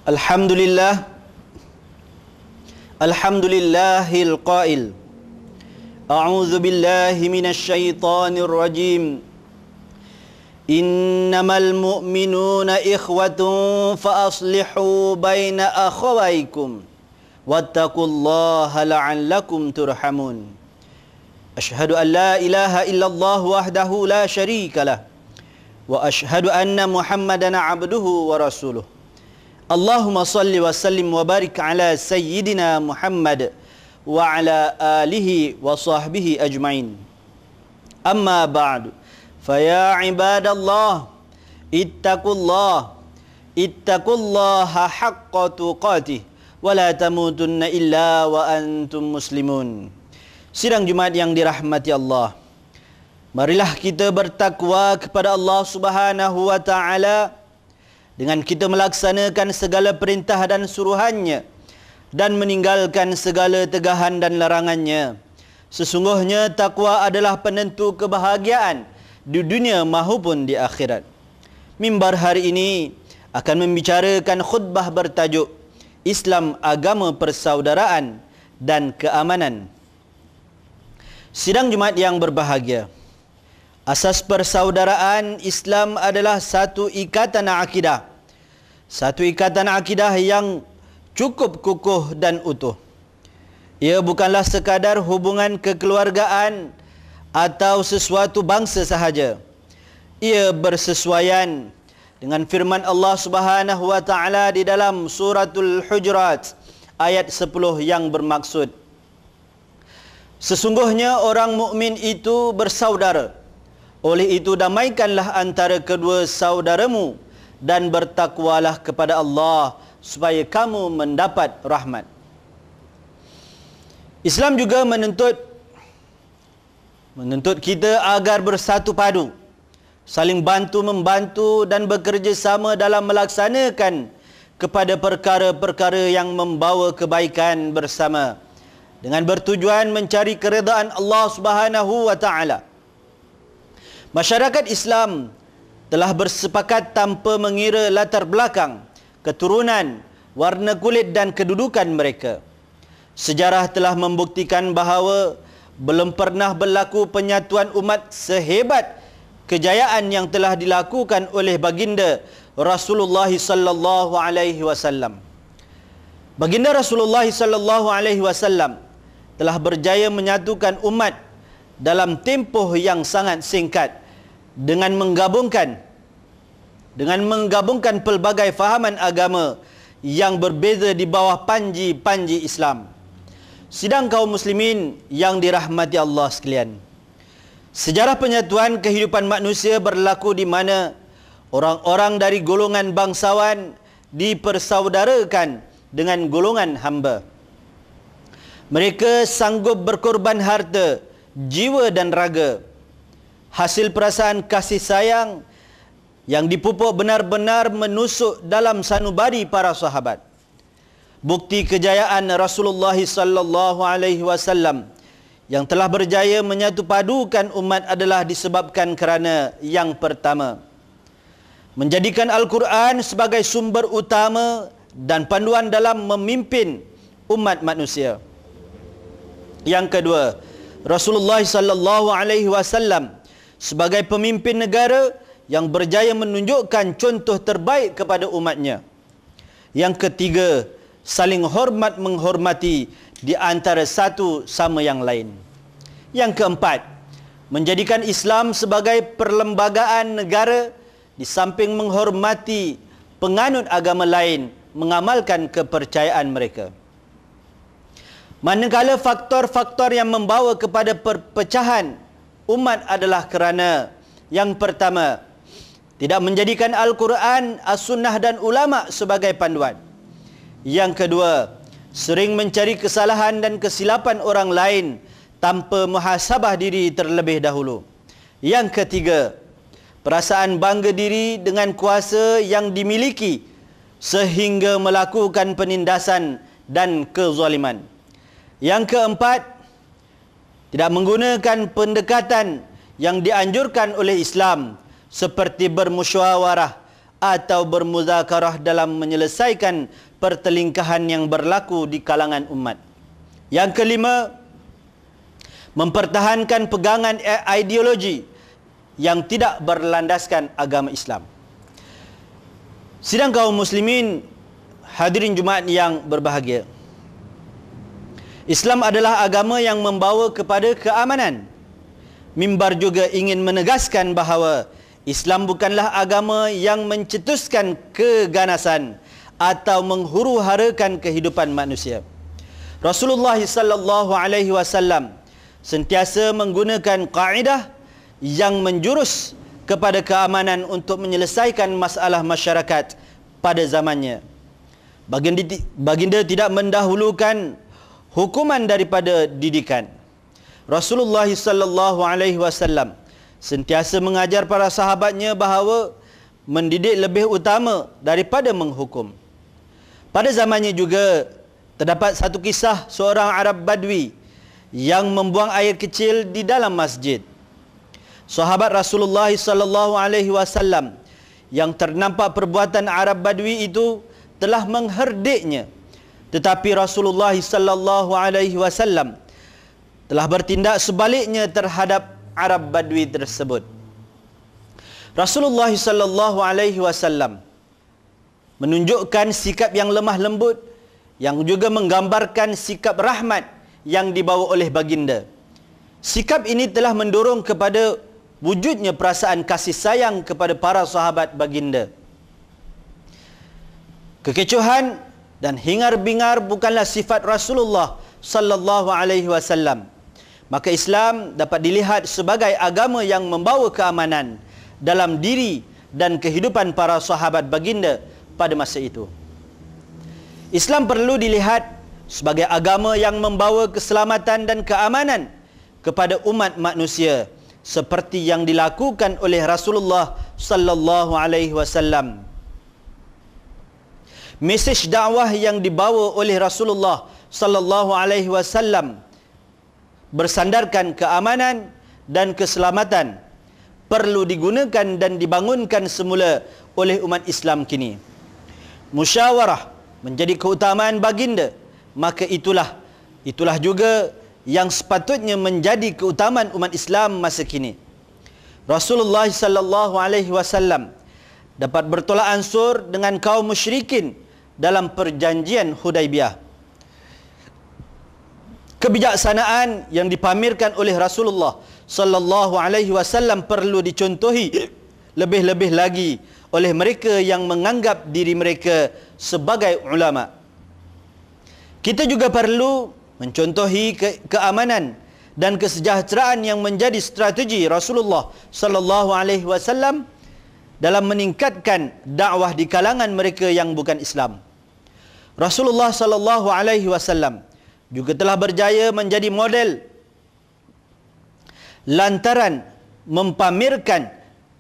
Alhamdulillah, Alhamdulillahil qail, A'udzu billahi minasy syaithanir rajim. Innamal mu'minuna ikhwatun fa aslihu baina akhawaykum wattaqullaha la'allakum turhamun. Asyhadu an la ilaha illallah wahdahu la syarikalah wa asyhadu anna Muhammadan abduhu wa rasuluh. Allahumma salli wa sallim wa barik ala sayyidina Muhammad wa ala alihi wa sahbihi ajma'in. Amma ba'du. Faya ibadallah, ittaqullaha haqqa tuqatih wa la tamutunna illa wa antum muslimun. Sidang Jumaat yang dirahmati Allah, marilah kita bertakwa kepada Allah Subhanahu wa taala dengan kita melaksanakan segala perintah dan suruhannya dan meninggalkan segala tegahan dan larangannya. Sesungguhnya takwa adalah penentu kebahagiaan di dunia maupun di akhirat. Mimbar hari ini akan membicarakan khutbah bertajuk Islam Agama Persaudaraan dan Keamanan. Sidang Jumaat yang berbahagia, asas persaudaraan Islam adalah satu ikatan akidah. Satu ikatan akidah yang cukup kukuh dan utuh. Ia bukanlah sekadar hubungan kekeluargaan atau sesuatu bangsa sahaja. Ia bersesuaian dengan firman Allah Subhanahu wa taala di dalam suratul Hujurat ayat 10 yang bermaksud, sesungguhnya orang mukmin itu bersaudara. Oleh itu damaikanlah antara kedua saudaramu dan bertakwalah kepada Allah supaya kamu mendapat rahmat. Islam juga menuntut kita agar bersatu padu, saling bantu-membantu dan bekerjasama dalam melaksanakan kepada perkara-perkara yang membawa kebaikan bersama dengan bertujuan mencari keredaan Allah Subhanahu wa taala. Masyarakat Islam telah bersepakat tanpa mengira latar belakang, keturunan, warna kulit dan kedudukan mereka. Sejarah telah membuktikan bahawa belum pernah berlaku penyatuan umat sehebat kejayaan yang telah dilakukan oleh baginda Rasulullah sallallahu alaihi wasallam. Baginda Rasulullah sallallahu alaihi wasallam telah berjaya menyatukan umat dalam tempoh yang sangat singkat dengan menggabungkan pelbagai fahaman agama yang berbeza di bawah panji Islam. Sidang kaum muslimin yang dirahmati Allah sekalian, sejarah penyatuan kehidupan manusia berlaku di mana orang-orang dari golongan bangsawan dipersaudarakan dengan golongan hamba. Mereka sanggup berkorban harta, jiwa dan raga. Hasil perasaan kasih sayang yang dipupuk benar-benar menusuk dalam sanubari para sahabat. Bukti kejayaan Rasulullah sallallahu alaihi wasallam yang telah berjaya menyatu padukan umat adalah disebabkan kerana yang pertama, menjadikan Al-Quran sebagai sumber utama dan panduan dalam memimpin umat manusia. Yang kedua, Rasulullah sallallahu alaihi wasallam sebagai pemimpin negara yang berjaya menunjukkan contoh terbaik kepada umatnya. Yang ketiga, saling hormat menghormati di antara satu sama yang lain. Yang keempat, menjadikan Islam sebagai perlembagaan negara di samping menghormati penganut agama lain, mengamalkan kepercayaan mereka. Manakala faktor-faktor yang membawa kepada perpecahan umat adalah kerana yang pertama, tidak menjadikan Al-Quran, As-Sunnah dan ulama sebagai panduan. Yang kedua, sering mencari kesalahan dan kesilapan orang lain tanpa muhasabah diri terlebih dahulu. Yang ketiga, perasaan bangga diri dengan kuasa yang dimiliki sehingga melakukan penindasan dan kezaliman. Yang keempat, tidak menggunakan pendekatan yang dianjurkan oleh Islam seperti bermusyawarah atau bermuzakarah dalam menyelesaikan pertelingkahan yang berlaku di kalangan umat. Yang kelima, mempertahankan pegangan ideologi yang tidak berlandaskan agama Islam. Sidang kaum muslimin, hadirin Jumaat yang berbahagia. Islam adalah agama yang membawa kepada keamanan. Mimbar juga ingin menegaskan bahawa Islam bukanlah agama yang mencetuskan keganasan atau menghuru-harakan kehidupan manusia. Rasulullah sallallahu alaihi wasallam sentiasa menggunakan kaedah yang menjurus kepada keamanan untuk menyelesaikan masalah masyarakat pada zamannya. Baginda tidak mendahulukan hukuman daripada didikan. Rasulullah sallallahu alaihi wasallam sentiasa mengajar para sahabatnya bahawa mendidik lebih utama daripada menghukum. Pada zamannya juga terdapat satu kisah seorang Arab Badui yang membuang air kecil di dalam masjid. Sahabat Rasulullah sallallahu alaihi wasallam yang ternampak perbuatan Arab Badui itu telah mengherdiknya. Tetapi Rasulullah sallallahu alaihi wasallam telah bertindak sebaliknya terhadap Arab Badui tersebut. Rasulullah sallallahu alaihi wasallam menunjukkan sikap yang lemah lembut yang juga menggambarkan sikap rahmat yang dibawa oleh baginda. Sikap ini telah mendorong kepada wujudnya perasaan kasih sayang kepada para sahabat baginda. Kekecohan dan hingar-bingar bukanlah sifat Rasulullah sallallahu alaihi wasallam. Maka Islam dapat dilihat sebagai agama yang membawa keamanan dalam diri dan kehidupan para sahabat baginda pada masa itu. Islam perlu dilihat sebagai agama yang membawa keselamatan dan keamanan kepada umat manusia seperti yang dilakukan oleh Rasulullah sallallahu alaihi wasallam. Mesej dakwah yang dibawa oleh Rasulullah sallallahu alaihi wasallam bersandarkan keamanan dan keselamatan perlu digunakan dan dibangunkan semula oleh umat Islam kini. Musyawarah menjadi keutamaan baginda, maka itulah juga yang sepatutnya menjadi keutamaan umat Islam masa kini. Rasulullah sallallahu alaihi wasallam dapat bertolak ansur dengan kaum musyrikin dalam perjanjian Hudaibiyah. Kebijaksanaan yang dipamerkan oleh Rasulullah sallallahu alaihi wasallam perlu dicontohi lebih-lebih lagi oleh mereka yang menganggap diri mereka sebagai ulama. Kita juga perlu mencontohi keamanan dan kesejahteraan yang menjadi strategi Rasulullah sallallahu alaihi wasallam dalam meningkatkan dakwah di kalangan mereka yang bukan Islam. Rasulullah sallallahu alaihi wasallam juga telah berjaya menjadi model lantaran mempamerkan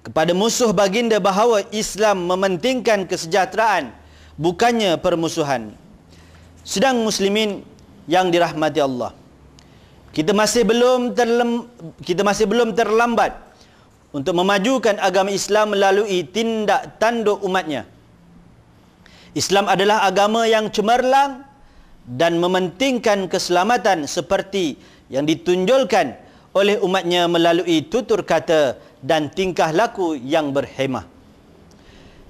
kepada musuh baginda bahawa Islam mementingkan kesejahteraan bukannya permusuhan. Sedang muslimin yang dirahmati Allah, kita masih belum terlambat untuk memajukan agama Islam melalui tindak tanduk umatnya. Islam adalah agama yang cemerlang dan mementingkan keselamatan seperti yang ditunjulkan oleh umatnya melalui tutur kata dan tingkah laku yang berhemah.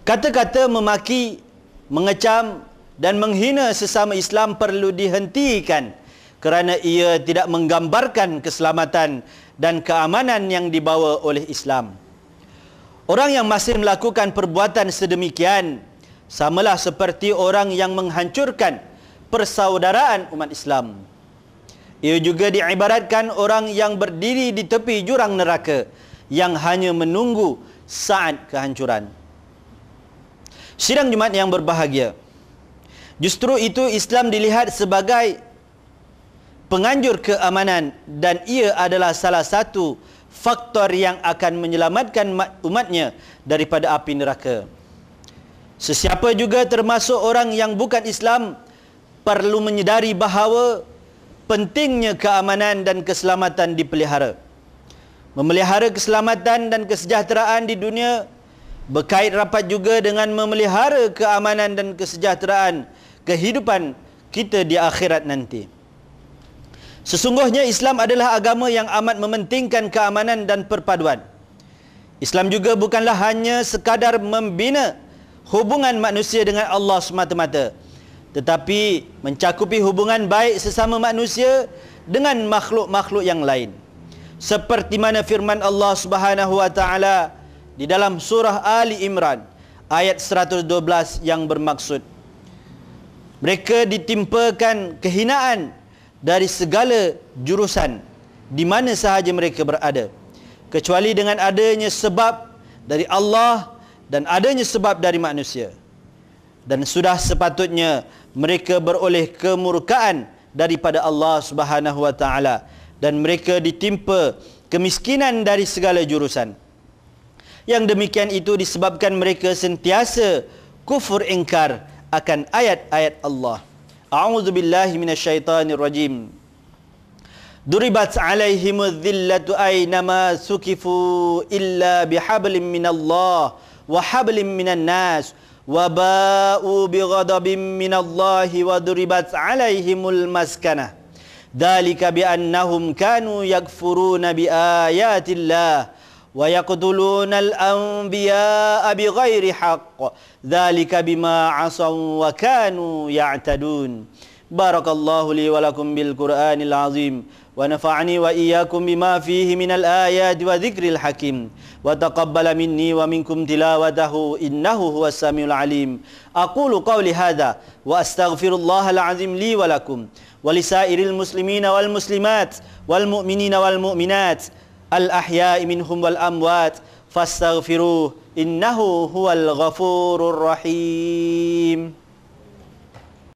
Kata-kata memaki, mengecam dan menghina sesama Islam perlu dihentikan kerana ia tidak menggambarkan keselamatan dan keamanan yang dibawa oleh Islam. Orang yang masih melakukan perbuatan sedemikian samalah seperti orang yang menghancurkan persaudaraan umat Islam. Ia juga diibaratkan orang yang berdiri di tepi jurang neraka yang hanya menunggu saat kehancuran. Sidang Jumaat yang berbahagia, justru itu Islam dilihat sebagai penganjur keamanan dan ia adalah salah satu faktor yang akan menyelamatkan umatnya daripada api neraka. Sesiapa juga termasuk orang yang bukan Islam perlu menyedari bahawa pentingnya keamanan dan keselamatan dipelihara. Memelihara keselamatan dan kesejahteraan di dunia berkait rapat juga dengan memelihara keamanan dan kesejahteraan kehidupan kita di akhirat nanti. Sesungguhnya Islam adalah agama yang amat mementingkan keamanan dan perpaduan. Islam juga bukanlah hanya sekadar membina hubungan manusia dengan Allah semata-mata, tetapi mencakupi hubungan baik sesama manusia dengan makhluk-makhluk yang lain. Seperti mana firman Allah Subhanahu wa taala di dalam surah Ali Imran ayat 112 yang bermaksud, mereka ditimpakan kehinaan dari segala jurusan di mana sahaja mereka berada, kecuali dengan adanya sebab dari Allah dan adanya sebab dari manusia. Dan sudah sepatutnya mereka beroleh kemurkaan daripada Allah Subhanahu wa taala, dan mereka ditimpa kemiskinan dari segala jurusan. Yang demikian itu disebabkan mereka sentiasa kufur ingkar akan ayat-ayat Allah. A'udzu billahi minasyaitonir rajim. Duribat 'alaihimudz dhillatu aynama sukifu illa bihablin minallah wa hablin minan nas wa ba'u bighadabin minallahi wa duribat 'alaihimul maskanah. Dzalika biannahum kanu yakfuruna biayatillah wa yaqtuluna al-anbiya'a bighairi haqq. Dzalika bima 'asaw wa kanu ya'tadun. Barakallahu li wa lakum bil Qur'anil azim wa nafa'ani wa iyyakum bima fihi minal ayati wa dzikril hakim wa taqabbala minni wa minkum tilawatahu innahu huwas samiul alim. Aqulu qawli hadza wa astaghfirullahal azim li wa lakum wa lisairil muslimina wal muslimat wal mu'minina wal mu'minat al ahya'i minhum wal amwat fastaghfiruh innahu huwal ghafurur rahim.